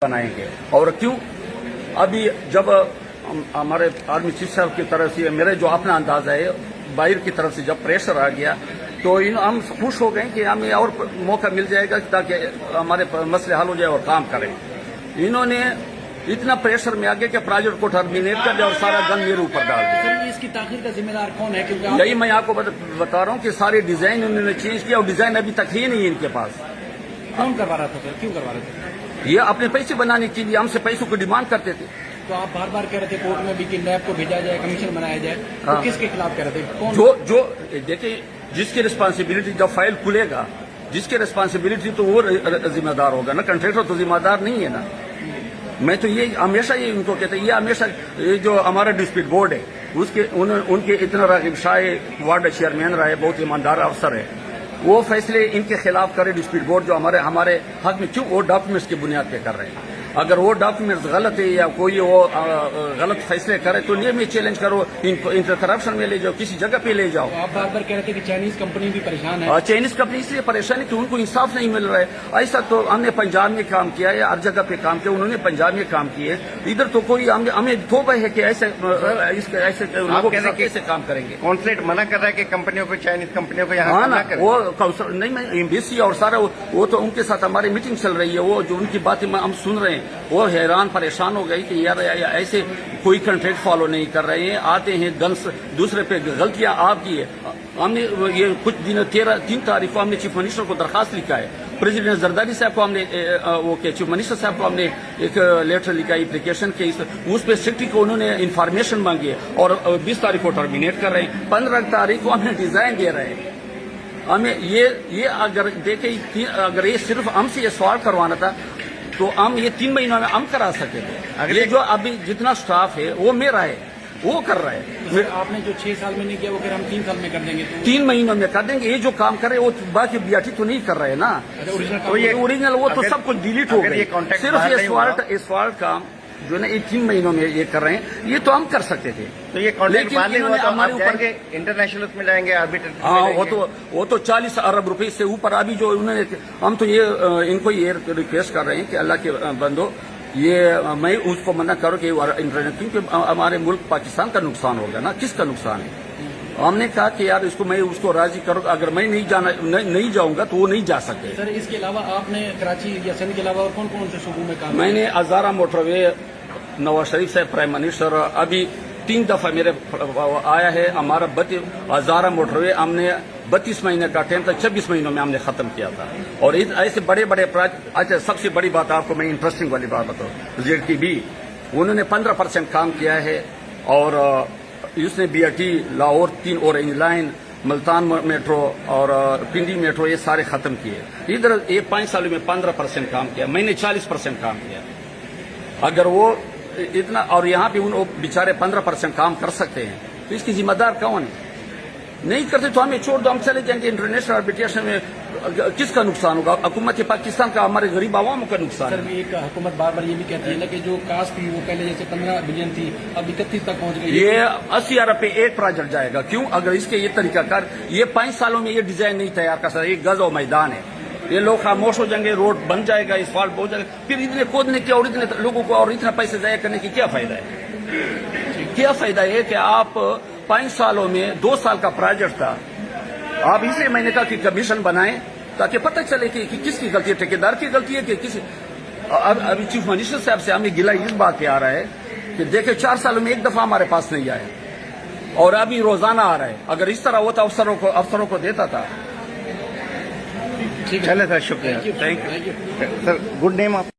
बनाएंगे। और क्यों अभी जब हमारे आर्मी चीफ साहब की तरफ से मेरे जो अपना अंदाजा है बाहर की तरफ से जब प्रेशर आ गया तो हम खुश हो गए कि हमें और मौका मिल जाएगा ताकि हमारे मसले हल हो जाए और काम करें। इन्होंने इतना प्रेशर में आगे कि प्रोजेक्ट को टर्मिनेट कर दिया और सारा गन मेरे ऊपर डाल दिया। इसकी ताखीर का जिम्मेदार कौन है? क्योंकि यही मैं आपको बता रहा हूँ कि सारे डिजाइन उन्होंने चेंज किया और डिजाइन अभी तक ही नहीं है इनके पास। कौन करवा रहा था सर? क्यों करवा रहे थे? ये अपने पैसे बनाने के लिए हमसे पैसों की डिमांड करते थे। तो आप बार बार कह रहे थे कोर्ट में भी कि लैब को भेजा जाए, कमीशन बनाया जाए, तो हाँ। किसके खिलाफ कह रहे थे? कौन? जो देखिए जिसकी रिस्पांसिबिलिटी जब फाइल खुलेगा जिसकी रिस्पांसिबिलिटी तो वो जिम्मेदार होगा ना, कंट्रेक्टर तो जिम्मेदार नहीं है ना। मैं तो ये हमेशा ये इनको कहते हैं, ये हमेशा ये जो हमारा डिस्प्यूट बोर्ड है उसके उनके इतना रागिब शाह वार्ड चेयरमैन रहा है, बहुत ईमानदार अफसर है, वो फैसले इनके खिलाफ करे डिस्प्यूट बोर्ड जो हमारे हक में क्यों वो डॉक्यूमेंट्स की बुनियाद पे कर रहे हैं। अगर वो डॉक्यूमेंट्स गलत है या कोई वो गलत फैसले करे तो ये मैं चैलेंज करो, इनको करप्शन में ले जाओ, किसी जगह पे ले जाओ। तो आप बार बार कह रहे थे कि चाइनीज कंपनी भी परेशान है। चाइनीज कंपनी इसलिए परेशान है कि उनको इंसाफ नहीं मिल रहा है। ऐसा तो हमने पंजाब में काम किया है, हर जगह पे काम किया, उन्होंने पंजाब में काम किए, इधर तो कोई हमें थोपा है कि ऐसे लोगों के साथ कैसे काम करेंगे। कॉन्सुलेट मना कर रहा है कि कंपनियों को, चाइनीज कंपनियों को यहाँ हाँ ना, वो नहीं मैं एम्बेसी और सारा वो तो उनके साथ हमारी मीटिंग चल रही है, वो जो उनकी बातें हम सुन रहे हैं वो हैरान परेशान हो गई कि यार ऐसे कोई कंट्रैक्ट फॉलो नहीं कर रहे हैं, आते हैं गन्स दूसरे पे गलतियां आपकी है। हमने ये कुछ दिन 3 तारीख को हमने चीफ मिनिस्टर को दरखास्त लिखा है, प्रेसिडेंट जरदारी साहब को हमने वो के चीफ मिनिस्टर साहब को हमने एक लेटर लिखा है एप्लीकेशन के, उस पर सेक्रेटरी को उन्होंने इन्फॉर्मेशन मांगी है और 20 तारीख को टर्मिनेट कर रहे हैं, 15 तारीख को हमें डिजाइन दे रहे हैं। हमें ये अगर देखे अगर ये सिर्फ हमसे ये सवाल करवाना था तो हम ये 3 महीनों में हम करा सके थे। ये जो अभी जितना स्टाफ है वो मेरा है, वो कर रहा है। तो आपने जो 6 साल में नहीं किया वो हम 3 साल में कर देंगे तो 3 महीनों में कर देंगे। ये जो काम करे वो बाकी बीआरटी तो नहीं कर रहे ना, ओरिजिनल वो तो सब कुछ डिलीट हो गए। सिर्फ ये सवाल काम जो ना ये 3 महीनों में ये कर रहे हैं, ये तो हम कर सकते थे। तो ये कॉन्ट्रैक्ट हमारे ऊपर इंटरनेशनल में जाएंगे, आर्बिट्रेट। हाँ, वो तो 40 अरब रुपए से ऊपर अभी जो उन्होंने, हम तो ये इनको ये रिक्वेस्ट कर रहे हैं कि अल्लाह के बंदो ये मैं उसको मना करो कि इंटरनेट, क्योंकि हमारे मुल्क पाकिस्तान का नुकसान होगा ना, किसका नुकसान है। हमने कहा कि यार इसको मैं उसको राजी करो, अगर मैं नहीं जाऊंगा तो वो नहीं जा सकते। सर इसके अलावा आपने कराची या सिंध के अलावा और कौन कौन से सूबों में काम? मैंने हजारा मोटरवे, नवाज शरीफ साहब प्राइम मिनिस्टर, अभी 3 दफा मेरे आया है हमारा हजारा मोटरवे हमने 32 महीने का टाइम था, 26 महीनों में हमने खत्म किया था। और ऐसे बड़े बड़े अच्छा सबसे बड़ी बात आपको मैं इंटरेस्टिंग वाली बात बताऊँ, ZTB उन्होंने 15% काम किया है और उसने BRT Lahore 3 orange line, Multan metro और पिंडी मेट्रो ये सारे खत्म किए। इधर ये 5 सालों में 15% काम किया, मैंने 40% काम किया। अगर वो इतना और यहाँ पे उन बेचारे 15% काम कर सकते हैं तो इसकी जिम्मेदार कौन है? नहीं करते तो हमें छोड़ दो, हम चले जाएंगे इंटरनेशनल आर्बिट्रेशन में। किसका नुकसान होगा? हुकूमत पाकिस्तान का, हमारे गरीब आवाम का नुकसान। सर एक हुकूमत बार बार ये भी कहती है ना कि जो कास्ट थी वो पहले जैसे 15 बिलियन थी अब 31 तक पहुंच गई। ये 80 अरब पे एक प्रोजेक्ट जाएगा। क्यों? अगर इसके ये तरीका कर, ये 5 सालों में ये डिजाइन नहीं तैयार कर सकता। एक गज और मैदान है, ये लोग खामोश हो जाएंगे, रोड बन जाएगा, इस्फाल्ट हो जाएगा, फिर इतने खोदने के और इतने लोगों को और इतना पैसे जाया करने की क्या फायदा है? क्या फायदा है कि आप 5 सालों में 2 साल का प्रोजेक्ट था, आप इसलिए मैंने कहा कि कमीशन बनाएं ताकि पता चले कि किसकी गलती है, ठेकेदार की गलती है कि किसी। अभी चीफ मिनिस्टर साहब से हमें गिला इस बात पे आ रहा है कि देखे 4 सालों में 1 दफा हमारे पास नहीं आया और अभी रोजाना आ रहा है। अगर इस तरह होता अफसरों को देता था। चले सर, शुक्रिया, thank you sir. Good name आप?